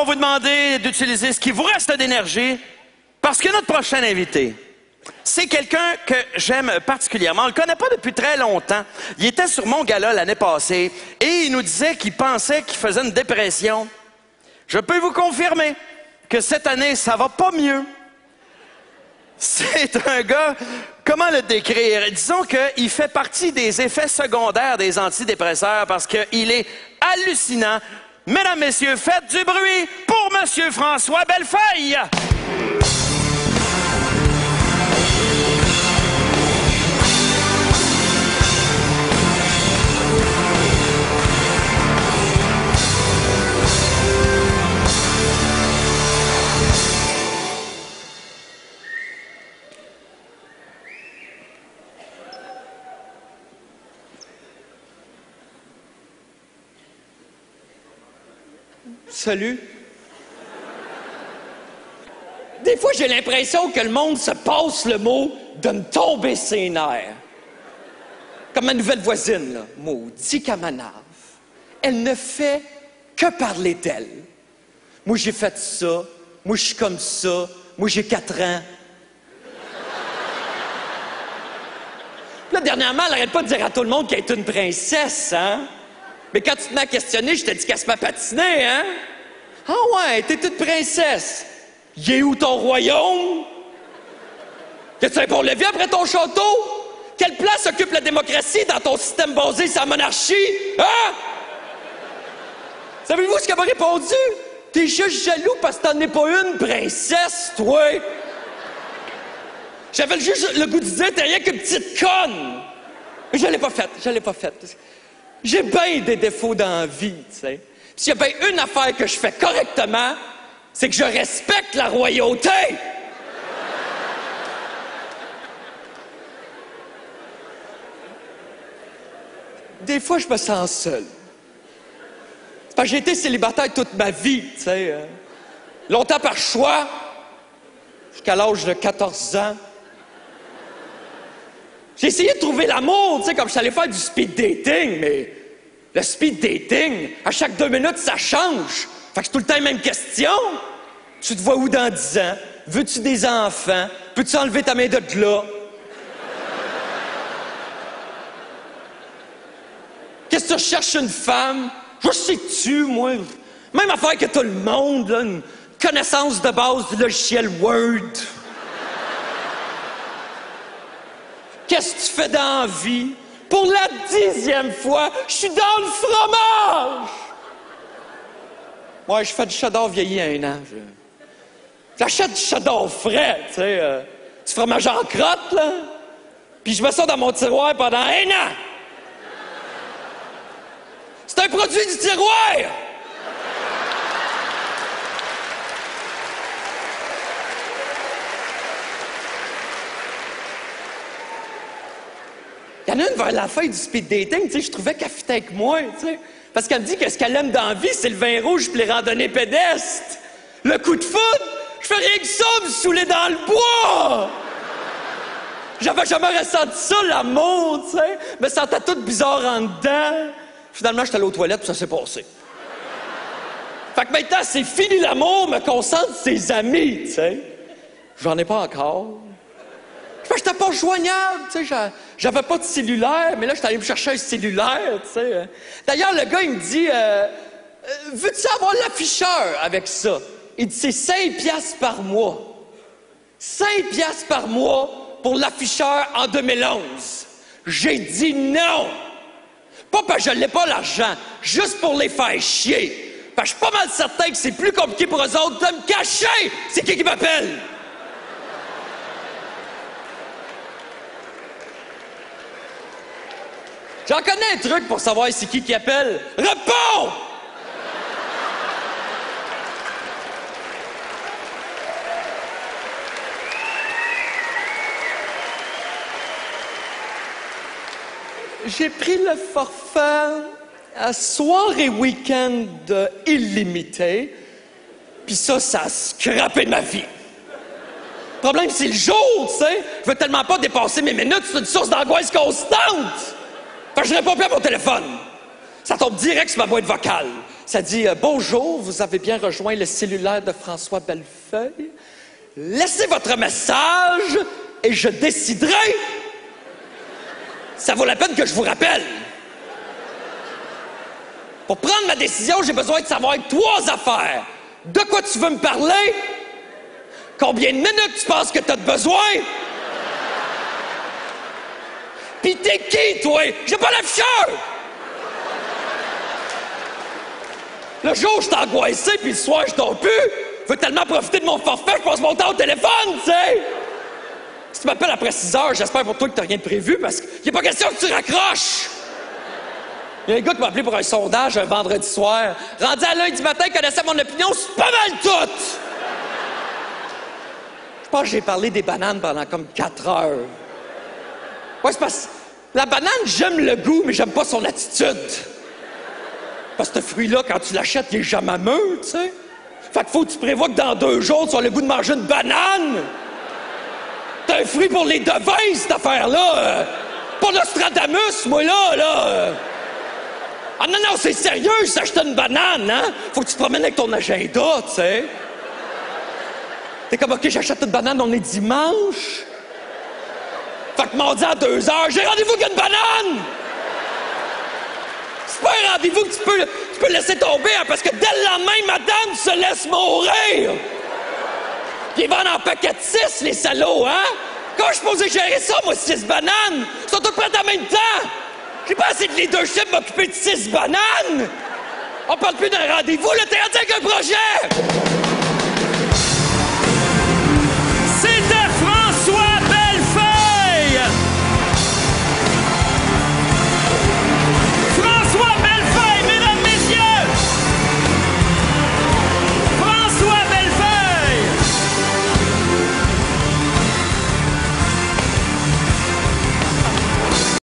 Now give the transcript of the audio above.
va vous demander d'utiliser ce qui vous reste d'énergie parce que notre prochain invité, c'est quelqu'un que j'aime particulièrement. On le connaît pas depuis très longtemps. Il était sur mon gala l'année passée et il nous disait qu'il pensait qu'il faisait une dépression. Je peux vous confirmer que cette année, ça va pas mieux. C'est un gars, comment le décrire? Disons qu'il fait partie des effets secondaires des antidépresseurs parce qu'il est hallucinant. Mesdames, messieurs, faites du bruit pour Monsieur François Bellefeuille! Salut. Des fois, j'ai l'impression que le monde se passe le mot de me tomber ses nerfs. Comme ma nouvelle voisine, là, maudit Camanave. Elle ne fait que parler d'elle. Moi, j'ai fait ça. Moi, je suis comme ça. Moi, j'ai 4 ans. Là, dernièrement, elle arrête pas de dire à tout le monde qu'elle est une princesse, hein? Mais quand tu te m'as questionné, je t'ai dit qu'elle se m'a patiné, hein? Ah ouais, t'es une princesse. Il est où ton royaume? Qu'est-ce que tu pour lever après ton château? Quelle place occupe la démocratie dans ton système basé sur la monarchie? Hein? Savez-vous ce qu'elle m'a répondu? T'es juste jaloux parce que t'en es pas une princesse, toi. J'avais juste le goût de dire, t'es rien qu'une petite conne. Mais je l'ai pas faite. J'ai bien des défauts dans la vie, tu sais. S'il y a bien une affaire que je fais correctement, c'est que je respecte la royauté. Des fois, je me sens seul. C'est parce que j'ai été célibataire toute ma vie, tu sais. Longtemps par choix, jusqu'à l'âge de 14 ans. J'ai essayé de trouver l'amour, tu sais, comme je suis allé faire du speed dating, mais le speed dating, à chaque 2 minutes, ça change. Fait que c'est tout le temps la même question. Tu te vois où dans 10 ans? Veux-tu des enfants? Peux-tu enlever ta main de là? Qu'est-ce que tu recherches une femme? Je sais-tu, moi? Même affaire que tout le monde, là, une connaissance de base du logiciel Word. Qu'est-ce que tu fais dans la vie? Pour la 10e fois, je suis dans le fromage! Ouais, je fais du cheddar vieilli 1 an. J'achète du cheddar frais, tu sais. Du fromage en crotte, là. Puis je mets ça dans mon tiroir pendant 1 an. C'est un produit du tiroir! Il y en a une vers la fin du speed dating, tu sais, je trouvais qu'elle fitait avec moi, tu sais. Parce qu'elle me dit que ce qu'elle aime dans la vie, c'est le vin rouge puis les randonnées pédestres. Le coup de foudre, je fais rien que ça, me saouler dans le bois! J'avais jamais ressenti ça, l'amour, tu sais. Je me sentais toute bizarre en dedans. Finalement, j'étais allé aux toilettes puis ça s'est passé. Fait que maintenant, c'est fini l'amour, me concentre ses amis, tu sais. J'en ai pas encore. J'étais pas joignable, tu sais, j'avais pas de cellulaire, mais là, j'étais allé me chercher un cellulaire, tu sais. D'ailleurs, le gars, il me dit, veux-tu avoir l'afficheur avec ça? Il dit, c'est 5 piastres par mois. 5 piastres par mois pour l'afficheur en 2011. J'ai dit non! Pas parce que je l'ai pas l'argent, juste pour les faire chier. Parce que je suis pas mal certain que c'est plus compliqué pour eux autres de me cacher. C'est qui m'appelle? J'en connais un truc pour savoir c'est qui appelle. Réponds! J'ai pris le forfait à soir et week-end illimité, puis ça a scrappé de ma vie. Le problème, c'est le jour, tu sais. Je veux tellement pas dépasser mes minutes, c'est une source d'angoisse constante. Fait que je réponds plus à mon téléphone. Ça tombe direct sur ma boîte vocale. Ça dit « Bonjour, vous avez bien rejoint le cellulaire de François Bellefeuille. Laissez votre message et je déciderai. Ça vaut la peine que je vous rappelle. Pour prendre ma décision, j'ai besoin de savoir 3 affaires. De quoi tu veux me parler? Combien de minutes tu penses que tu as besoin? Pis t'es qui, toi? J'ai pas l'afficheur! Le jour où je t'ai angoissé, puis le soir, je dors plus, je veux tellement profiter de mon forfait, je passe mon temps au téléphone, tu sais! Si tu m'appelles après 6 heures, j'espère pour toi que t'as rien de prévu, parce qu'il n'est pas question que tu raccroches! Il y a un gars qui m'a appelé pour un sondage un vendredi soir. Rendu à lundi matin, il connaissait mon opinion, c'est pas mal tout! Je pense que j'ai parlé des bananes pendant comme 4 heures. Ouais, c'est parce que la banane, j'aime le goût, mais j'aime pas son attitude. Parce que ce fruit-là, quand tu l'achètes, il est jamais mûr, tu sais. Fait qu'il faut que tu prévois que dans 2 jours, tu as le goût de manger une banane. T'as un fruit pour les devins, cette affaire-là. Pas Nostradamus, moi, là. Ah non, c'est sérieux, s'acheter une banane, hein? Faut que tu te promènes avec ton agenda, tu sais. T'es comme, OK, j'achète une banane, on est dimanche. Fait que mardi à 2 heures, j'ai rendez-vous avec une banane! C'est pas un rendez-vous que tu peux laisser tomber, hein, parce que dès le lendemain, madame se laisse mourir! Puis ils vendent en paquet de 6, les salauds, hein? Quand je suis posé gérer ça, moi, 6 bananes? Ils sont toutes prêtes en même temps! J'ai pas assez de leadership m'occuper de 6 bananes! On parle plus d'un rendez-vous, là, t'es rendu avec un projet!